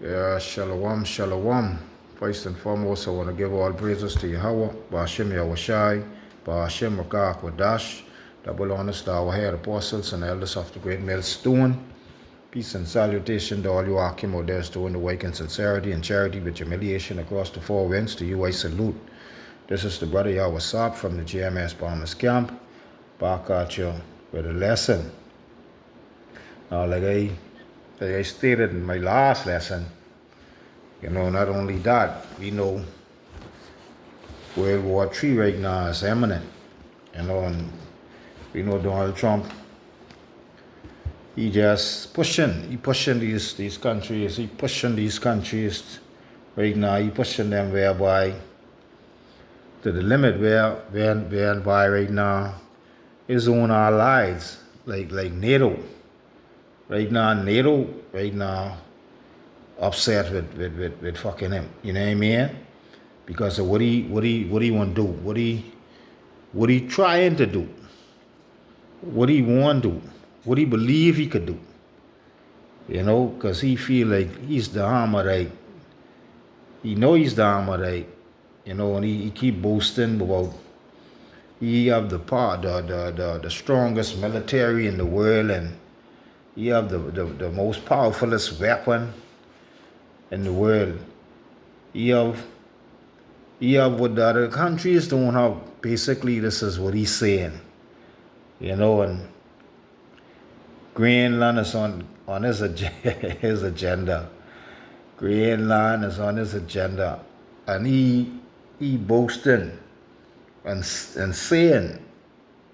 Yeah, shalom, shalom. First and foremost, I want to give all praises to Yahweh, Ba'ashem Yahushai, Ba'ashem Rakah Kwadash, double honors to our head apostles and elders of the great millstone. Peace and salutation to all you Akim out there doing the work in sincerity and charity with humiliation across the four winds. To you I salute. This is the brother Yahweh Sab from the GMS Bombers Camp. Back at you with a lesson. Now, like I stated in my last lesson, not only that, we know World War III right now is imminent. And we know Donald Trump, he pushing these countries, right now, he pushing them whereby to the limit whereby right now his own allies, like NATO. Right now, upset with fucking him. You know what I mean? Because of what he want to do, what he trying to do, what he want to do, what he believe he could do. Because he feel like he's the Hamadite. He know he's the Hamadite. And he keep boasting about he have the strongest military in the world, and he have the most powerfulest weapon in the world. He have what the other countries don't have. Basically, this is what he's saying. And Greenland is on his agenda. Greenland is on his agenda. And he boasting and saying,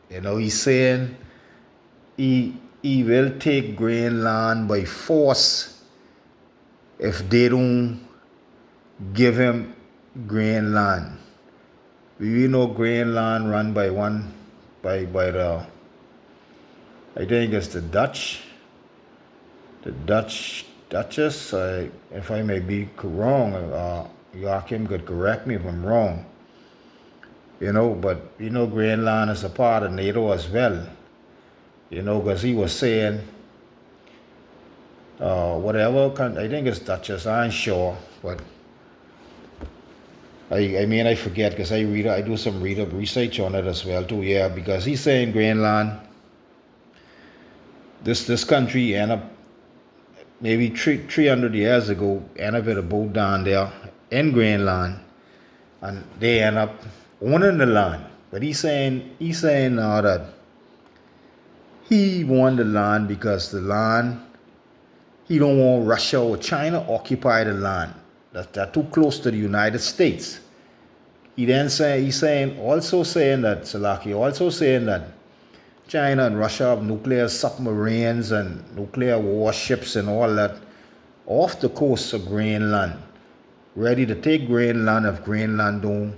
he's saying he will take Greenland by force if they don't give him Greenland. We know Greenland run by the, I think it's the Duchess. If I may be wrong, Joachim could correct me if I'm wrong. But Greenland is a part of NATO as well. Because he was saying, whatever, I think it's Duchess, I ain't sure, but I forget, because I do some research on it as well too, yeah, because he's saying Greenland, this country end up, maybe 300 years ago, end up with a boat down there in Greenland, and they end up owning the land. But he's saying now that he won the land because the land, he don't want Russia or China occupy the land. They're too close to the United States. He's also saying that China and Russia have nuclear submarines and nuclear warships and all that off the coast of Greenland, ready to take Greenland if Greenland don't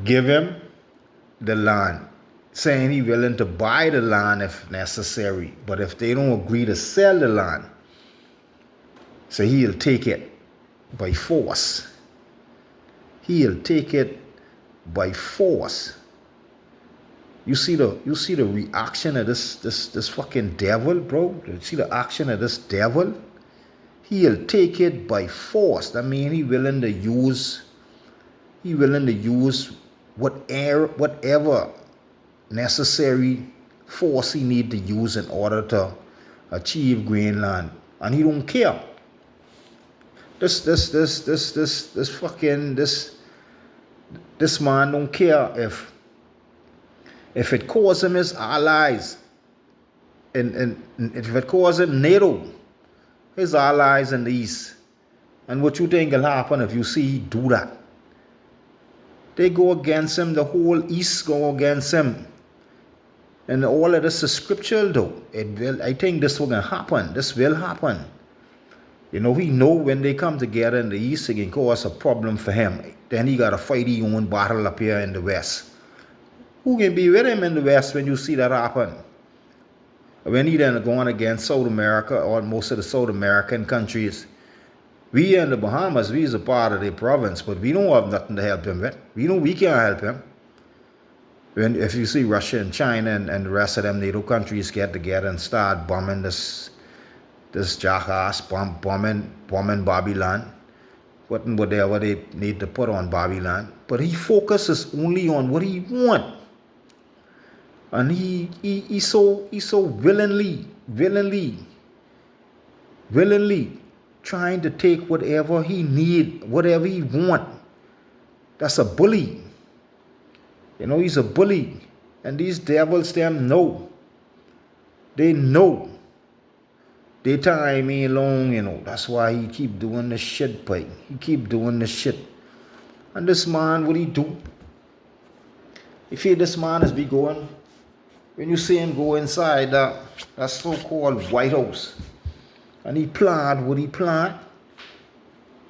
give him the land, saying he willing to buy the land if necessary, but if they don't agree to sell the land, so he'll take it by force. He'll take it by force. You see the reaction of this fucking devil, bro? You see the action of this devil? He'll take it by force. That means he willing to use whatever necessary force he need to use in order to achieve Greenland, and he don't care. This man don't care if it causes him his allies, and if it causes him NATO, his allies in the East. And what you think will happen if you see he do that? They go against him, the whole East go against him. And all of this is scriptural though. I think this will happen. This will happen. He know when they come together in the East, it can cause a problem for him. Then he got to fight his own battle up here in the West. Who can be with him in the West when you see that happen? When he then going against South America or most of the South American countries, we in the Bahamas, we is a part of the province, but we don't have nothing to help him with. We know we can't help him. When if you see Russia and China and the rest of them NATO countries get together and start bombing this jackass, bombing Babylon, whatever they need to put on Babylon. But he focuses only on what he want. And he so willingly trying to take whatever he need, whatever he want. That's a bully. You know, he's a bully. And these devils, them know. They know. Their time ain't long, you know. That's why he keep doing the shit, boy. He keep doing the shit. And this man, what he do? If this man is be going, when you see him go inside that so-called White House, and he plant what he plant,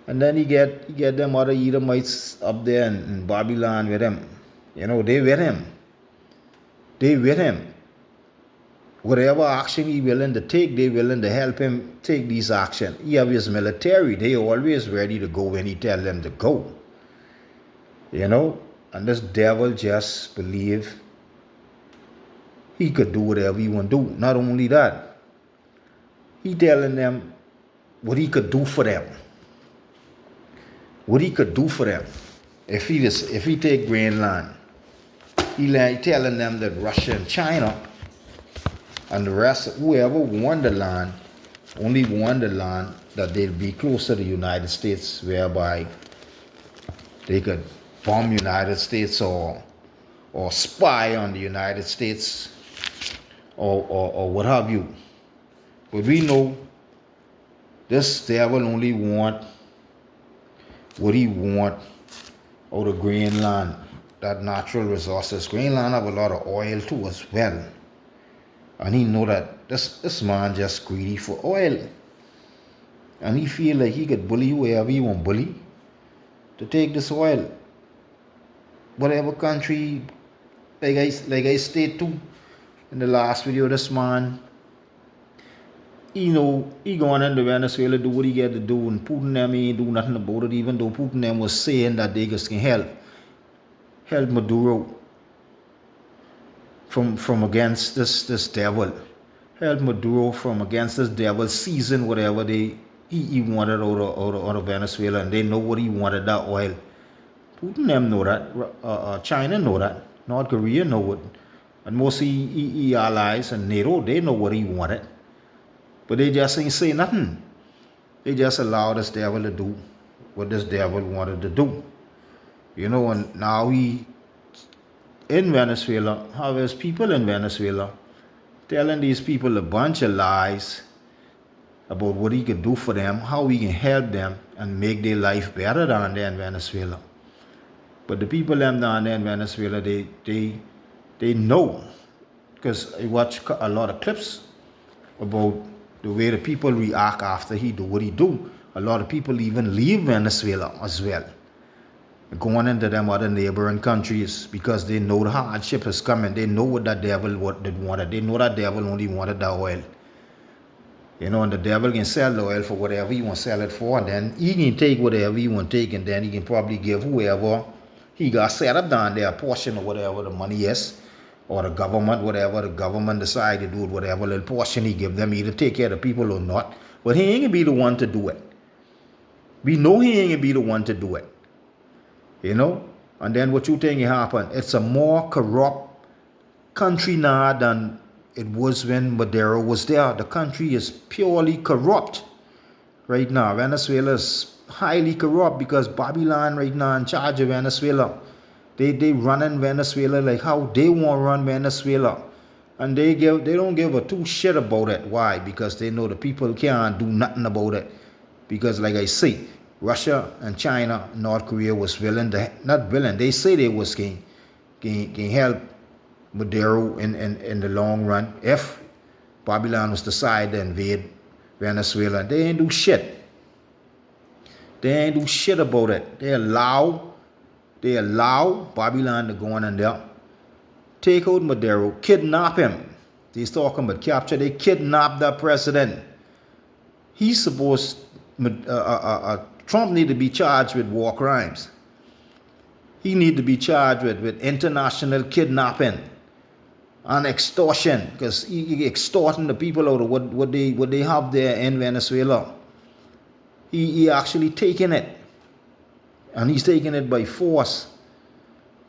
and then he get them other Edomites up there in Babylon with him. You know, they with him. They with him. Whatever action he willing to take, they willing to help him take these action. He have his military. They always ready to go when he tell them to go. You know, and this devil just believe he could do whatever he want to do. Not only that, he telling them what he could do for them. What he could do for them. If he take Greenland, he telling them that Russia and China and the rest, whoever won the land, only won the land that they'll be closer to the United States, whereby they could bomb United States or spy on the United States or what have you. But we know this devil only want what he want out of Greenland, that natural resources. Greenland have a lot of oil too as well. And he know that this man just greedy for oil. And he feel like he could bully whoever he want bully to take this oil. Whatever country, like I stated too in the last video, this man, he know he going into Venezuela do what he got to do, and Putin them ain't do nothing about it, even though Putin them was saying that they just can help Maduro from against this devil. Help Maduro from against this devil, season whatever he wanted out of Venezuela, and they know what he wanted, that oil. Putin them know that, China know that, North Korea know it, and most he allies and NATO, they know what he wanted. But they just ain't say nothing. They just allow this devil to do what this devil wanted to do. You know, and now he in Venezuela, how is people in Venezuela telling these people a bunch of lies about what he could do for them, how he can help them and make their life better down there in Venezuela. But the people them down there in Venezuela, they know, because I watch a lot of clips about the way the people react after he do what he do. A lot of people even leave Venezuela as well, going into them other neighboring countries, because they know the hardship is coming. They know what that devil wanted. They know that devil only wanted the oil. You know, and the devil can sell the oil for whatever he want to sell it for, and then he can take whatever he want to take, and then he can probably give whoever he got set up down there a portion of whatever the money is, or the government, whatever the government decide to do, whatever little portion he give them, either take care of the people or not. But he ain't gonna be the one to do it. We know he ain't gonna be the one to do it. You know? And then what you think happen? It's a more corrupt country now than it was when Maduro was there. The country is purely corrupt right now. Venezuela is highly corrupt because Babylon right now in charge of Venezuela. They running Venezuela like how they want to run Venezuela. And they don't give a two shit about it. Why? Because they know the people can't do nothing about it. Because like I say, Russia and China, North Korea was willing to, not willing, they say they was can help Maduro in the long run if Babylon was decide to invade Venezuela. They ain't do shit. They ain't do shit about it. They allow Babylon to go in there, take out Maduro, kidnap him. He's talking about capture. They kidnapped the president. He's supposed, Trump need to be charged with war crimes. He need to be charged with international kidnapping and extortion, because he extorting the people out of what they have there in Venezuela. He actually taking it, and he's taking it by force,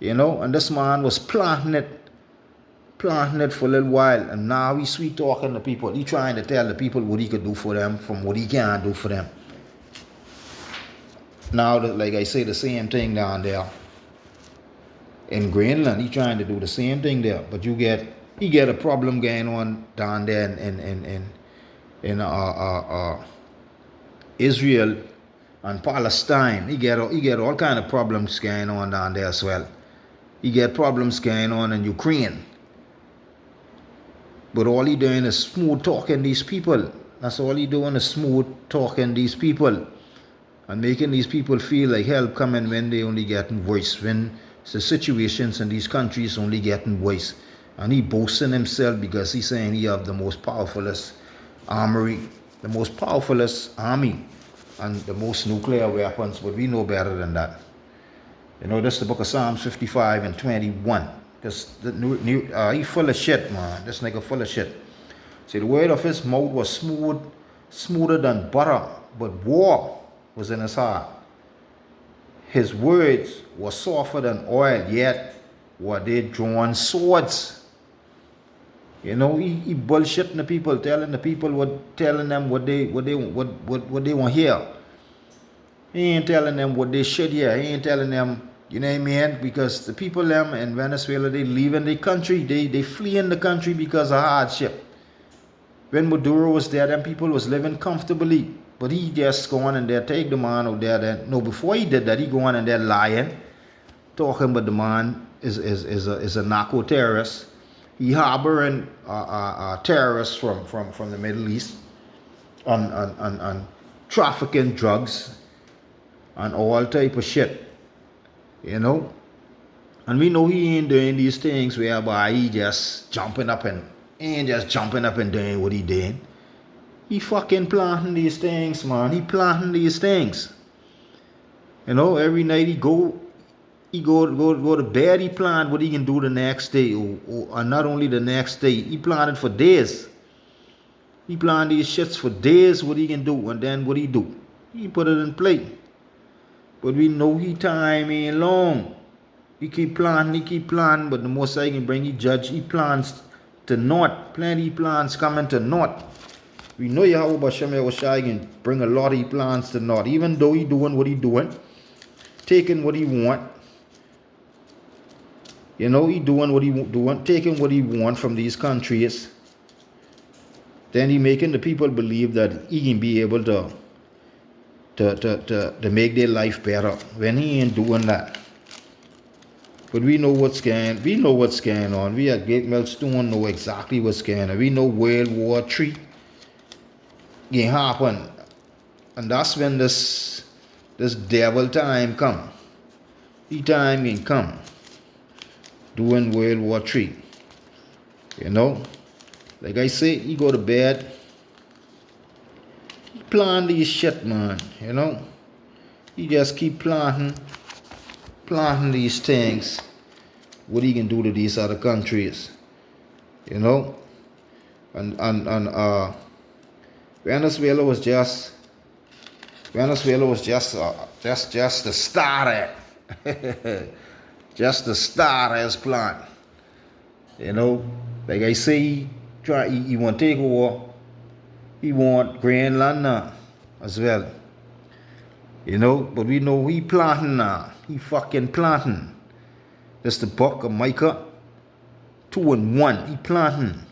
and this man was planting it for a little while, and now he's sweet talking to people. He trying to tell the people what he could do for them from what he can't do for them. Now, like I say, the same thing down there in Greenland. He trying to do the same thing there, but he get a problem going on down there in Israel and Palestine. He get all kind of problems going on down there as well. He get problems going on in Ukraine. But all he doing is smooth talking these people. That's all he doing is smooth talking these people and making these people feel like help coming when they only getting voice, when the situations in these countries only getting voice. And he boasting himself because he's saying he have the most powerfulest armory, the most powerfulest army, and the most nuclear weapons. But we know better than that. This is the book of Psalms 55 and 21. He full of shit, man. This nigga full of shit. See, the word of his mouth was smoother than butter, but war was in his heart. His words were softer than oil, yet were they drawn swords. He bullshitting the people, telling them what they want to hear. He ain't telling them what they should hear. He ain't telling them, you know what I mean? Because the people them in Venezuela, they leaving the country. They fleeing the country because of hardship. When Maduro was there, them people was living comfortably. But he just go on and there, take the man out there. Before he did that, he go on and there lying, talking about the man is a narco terrorist. He harboring terrorists from the Middle East and trafficking drugs and all type of shit. And we know he ain't doing these things whereby he just jumping up and doing what he doing. He fucking planting these things, man. He planting these things. Every night he go to bed, he plan what he can do the next day, or not only the next day, he planned it for days. He planned these shits for days, what he can do, and then what he do, he put it in play. But we know he time ain't long. He keep planning, but the most I can bring, he judge, he plans to naught. Plenty plans coming to naught. We know Yahweh Shem Yahushai can bring a lot of he plans to naught, even though he doing what he doing, taking what he want. He doing what he doing, taking what he want from these countries. Then he making the people believe that he can be able to make their life better when he ain't doing that. But we know what's going on. We at Great Millstone know exactly what's going on. We know World War III can happen. And that's when this devil time come. The time can come. Doing World War III. Like I say, he go to bed. He plan these shit, man. He just keep planting these things. What he can do to these other countries. And Venezuela was just the start just the start of his plan. Like I say, he want to take over. He want Greenland now as well. But we know he planting now. He fucking planting. That's the book of Micah 2:1. He planting.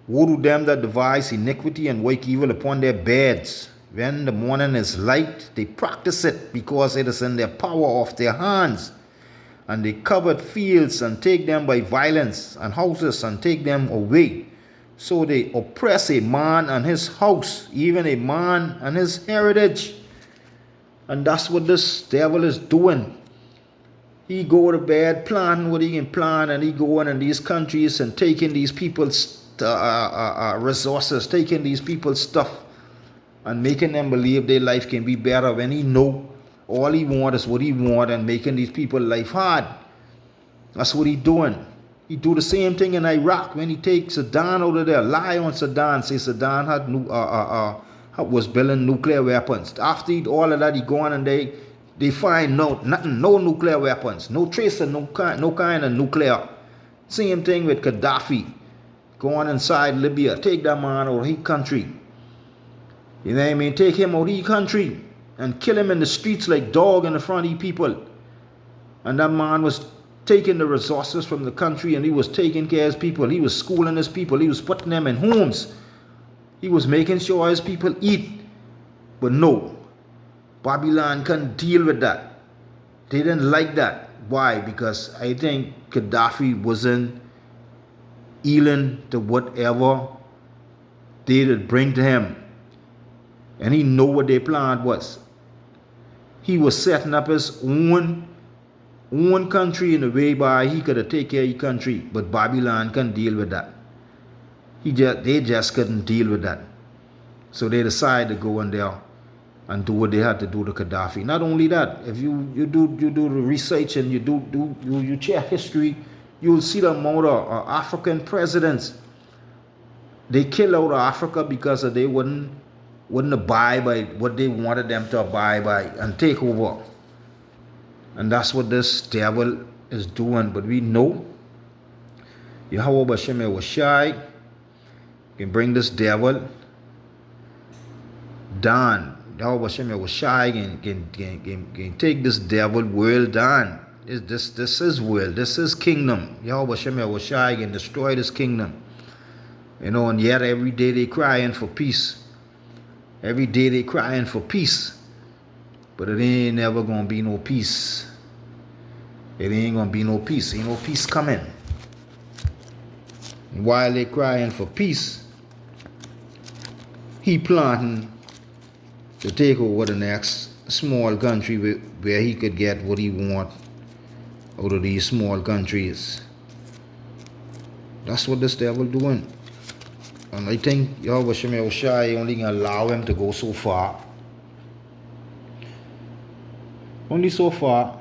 Woe to them that devise iniquity and wake evil upon their beds. When the morning is light, they practice it because it is in their power of their hands. And they covered fields and take them by violence, and houses and take them away. So they oppress a man and his house, even a man and his heritage. And that's what this devil is doing. He go to bed, plan what he can plan, and he going in these countries and taking these people's resources, taking these people's stuff, and making them believe their life can be better when he know All he want is what he want and making these people life hard. That's what he doing. He do the same thing in Iraq when he takes Saddam out of there. Lie on Saddam, say Saddam had was building nuclear weapons. After all of that, he go on and they find nothing, no nuclear weapons, no trace of no kind of nuclear. Same thing with Gaddafi. Go on inside Libya, take that man out of his country. You know what I mean? Take him out of his country and kill him in the streets like dog in the front of his people. And that man was taking the resources from the country and he was taking care of his people. He was schooling his people. He was putting them in homes. He was making sure his people eat. But no, Babylon couldn't deal with that. They didn't like that. Why? Because I think Gaddafi wasn't yielding to whatever they would bring to him. And he knew what their plan was. He was setting up his own country in a way by he could have taken care of his country, but Babylon couldn't deal with that. They just couldn't deal with that. So they decided to go in there and do what they had to do to Gaddafi. Not only that, if you do the research and you check history, you'll see the amount of African presidents they kill out of Africa because they wouldn't abide by what they wanted them to abide by and take over. And that's what this devil is doing. But we know Yahweh Bashem Yahushai can bring this devil down. Yahweh Bashem Yahushai can take this devil world down. This is world. This is kingdom. Yahweh Bashem Yahushai can destroy this kingdom. You know, and yet every day they crying for peace. Every day they crying for peace. But it ain't never gonna be no peace. It ain't gonna be no peace. Ain't no peace coming. And while they crying for peace, he planting to take over the next small country where he could get what he want out of these small countries. That's what this devil doing. And I think Yahweh Bashem Yahushai only gonna allow him to go so far. Only so far.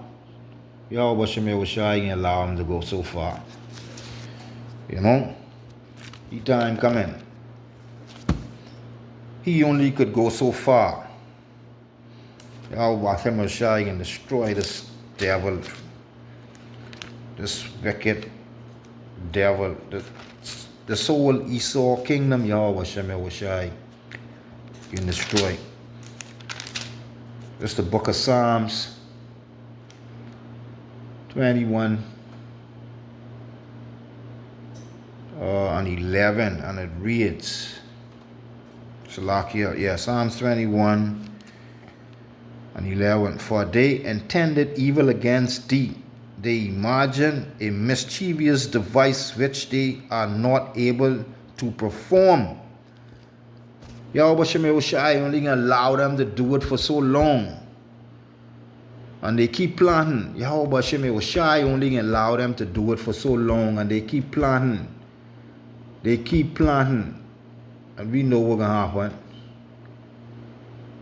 Yahweh Bashem Yahushai can allow him to go so far. You know? The time coming. He only could go so far. Yahweh Bashem Yahushai can destroy this devil. This wicked devil. The soul Esau kingdom, Yahweh Bashem Yahushai can destroy. This is the book of Psalms 21 and 11, and it reads, Salakia, yeah, Psalms 21 and 11. For they intended evil against thee. They imagine a mischievous device which they are not able to perform. Yahweh Bashem Yahushai only allow them to do it for so long. And they keep planting. Yahweh Bashem Yahushai only allow them to do it for so long. And they keep planting. They keep planting. And we know what's going to happen.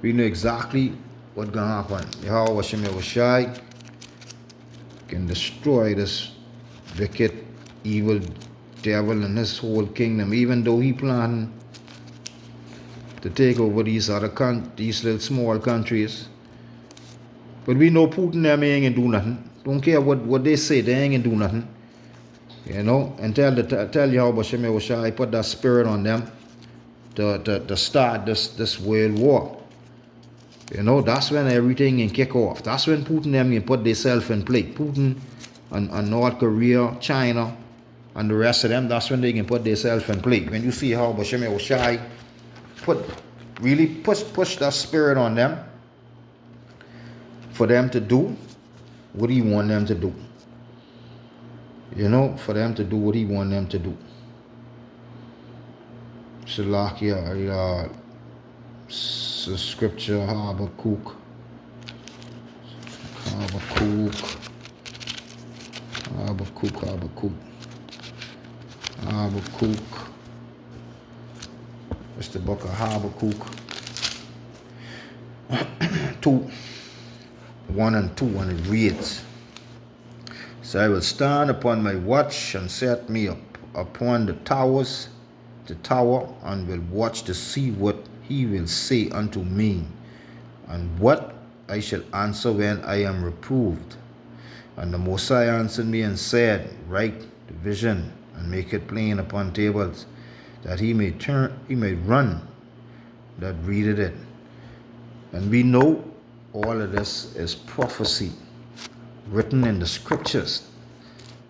We know exactly what's going to happen. Yahweh Bashem Yahushai can destroy this wicked, evil devil and his whole kingdom. Even though he planning to take over these little small countries. But we know Putin them ain't gonna do nothing. Don't care what they say, they ain't gonna do nothing. You know, and tell Yahweh Bashem Yahushai put that spirit on them to start this world war. You know, that's when everything can kick off. That's when Putin them can put themselves in play. Putin and North Korea, China, and the rest of them, that's when they can put themselves in play. When you see how Bashem Yahushai really push that spirit on them for them to do what he want them to do. You know, for them to do what he want them to do. Shalakia, scripture, Habakkuk. It's the book of Habakkuk 2. 1 and 2, and it reads, So I will stand upon my watch and set me up upon the tower, and will watch to see what he will say unto me, and what I shall answer when I am reproved. And the Most High answered me and said, Write the vision and make it plain upon tables, that he may run that readeth it. And we know all of this is prophecy written in the scriptures.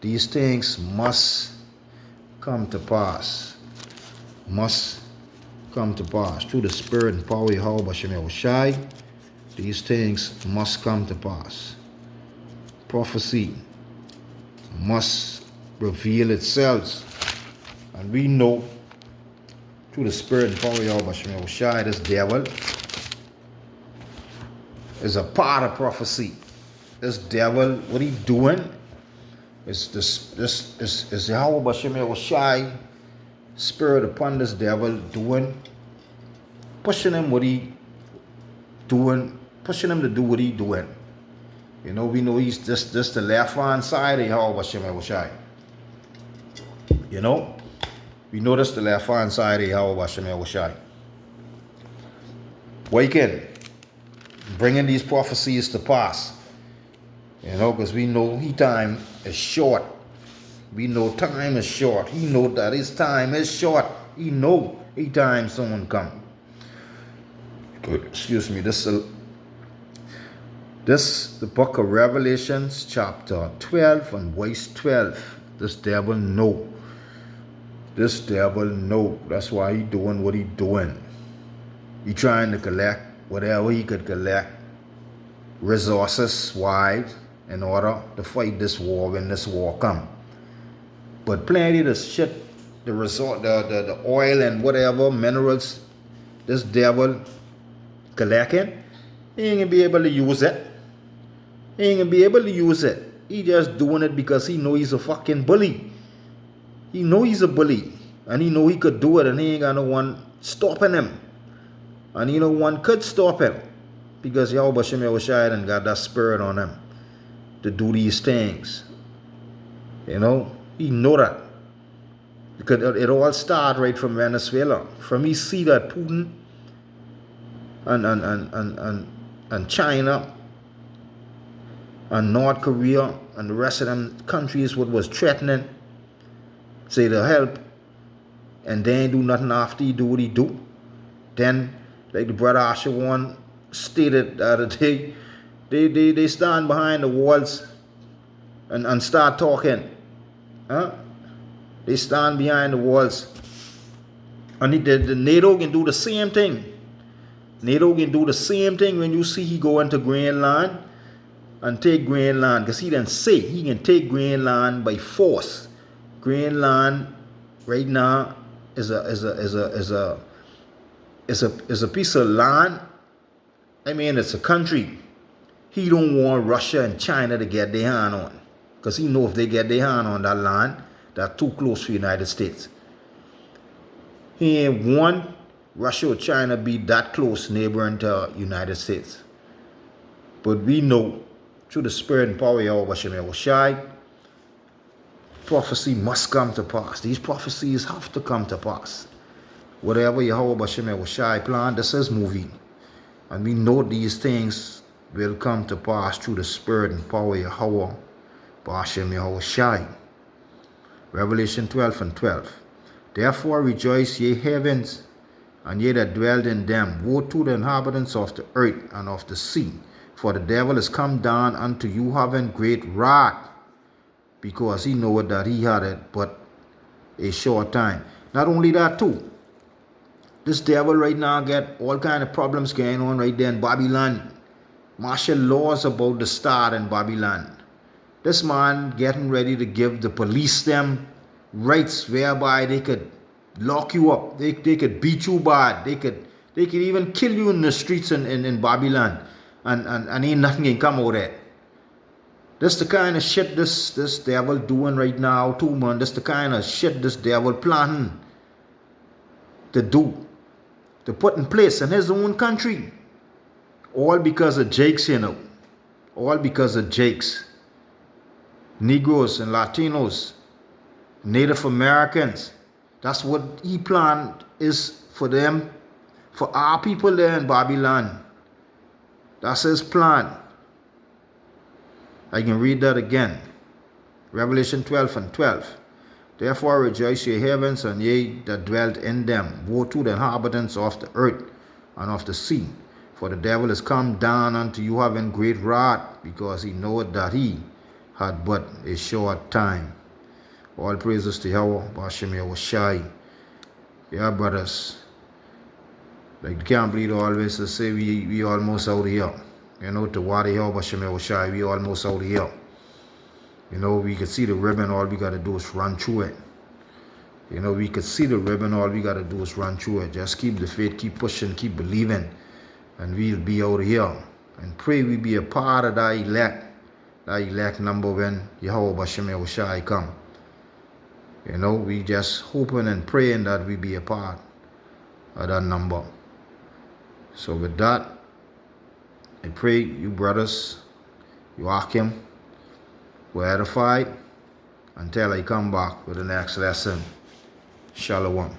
These things must come to pass. Must come to pass through the Spirit and power of Yahweh Bashem Yahushai. These things must come to pass. Prophecy must reveal itself. And we know through the Spirit and power of Yahweh Bashem Yahushai, this devil is a part of prophecy. This devil, what he doing is Yahweh Bashem Yahushai spirit upon this devil pushing him what he doing, pushing him to do what he doing. You know, we know he's just the left hand side of Yahweh Bashem Yahushai. You know, we know that's the left hand side of Yahweh Bashem Yahushai. Waking, bringing these prophecies to pass. You know, because we know his time is short. We know time is short. He know that his time is short. He know his time soon come. Excuse me. This the book of Revelations, chapter 12 and verse 12. This devil know. This devil know. That's why he doing what he doing. He trying to collect whatever he could collect, resources wise, in order to fight this war when this war come. But plenty of the shit, the oil and whatever minerals this devil collecting, he ain't gonna be able to use it. He ain't gonna be able to use it. He just doing it because he know he's a fucking bully. He know he's a bully, and he know he could do it, and he ain't got no one stopping him. And you know one could stop him, because Yahweh Bashem Yahushai done got that spirit on him to do these things. You know, he know that. Because it all start right from Venezuela. From he see that Putin and China and North Korea and the rest of them countries what was threatening, say to help, and they ain't do nothing after he do what he do. Then, like the brother Ashawan stated the other day, they stand behind the walls and start talking. Huh? They stand behind the walls. And the NATO can do the same thing. NATO can do the same thing when you see he go into Greenland and take Greenland, because he didn't say he can take Greenland by force. Greenland right now is a piece of land. I mean, it's a country. He don't want Russia and China to get their hand on, because he know if they get their hand on that land, they're too close to the United States. He ain't want Russia or China be that close neighboring to United States. But we know through the spirit and power of Yahweh Bashem Yahushai, prophecy must come to pass. These prophecies have to come to pass. Whatever Yahweh Bashem Yahushai planned, this is moving. And we know these things will come to pass through the spirit and power of Yahweh Bashem Yahushai. Revelation 12 and 12. Therefore rejoice, ye heavens, and ye that dwell in them. Woe to the inhabitants of the earth and of the sea, for the devil is come down unto you having great wrath, because he knoweth that he had it but a short time. Not only that too, this devil right now get all kind of problems going on right there in Babylon. Martial laws about to start in Babylon. This man getting ready to give the police them rights whereby they could lock you up. They could beat you bad. They could even kill you in the streets in Babylon. And ain't nothing can come out of it. This the kind of shit this devil doing right now too, man. This the kind of shit this devil planning to do, to put in place in his own country. All because of Jakes, you know. All because of Jakes, Negroes and Latinos, Native Americans. That's what he planned is for them, for our people there in Babylon. That's his plan. I can read that again. Revelation 12 and 12. Therefore rejoice, ye heavens, and ye that dwelt in them. Woe to the inhabitants of the earth and of the sea. For the devil is come down unto you having great wrath, because he knoweth that he had but a short time. All praises to Yahweh, Bashem Yahushai. Yeah, brothers. Like the camp leader always say, we almost out here. You know, to Wadi Yahweh, Bashem Yahushai, we almost out here. You know, we can see the ribbon, all we got to do is run through it. You know, we can see the ribbon, all we got to do is run through it. Just keep the faith, keep pushing, keep believing, and we'll be out here. And pray we be a part of that elect number when Yahweh Bashem Yahushai come. You know, we just hoping and praying that we be a part of that number. So with that, I pray you brothers, you Akim, were edified until I come back with the next lesson. Shalom.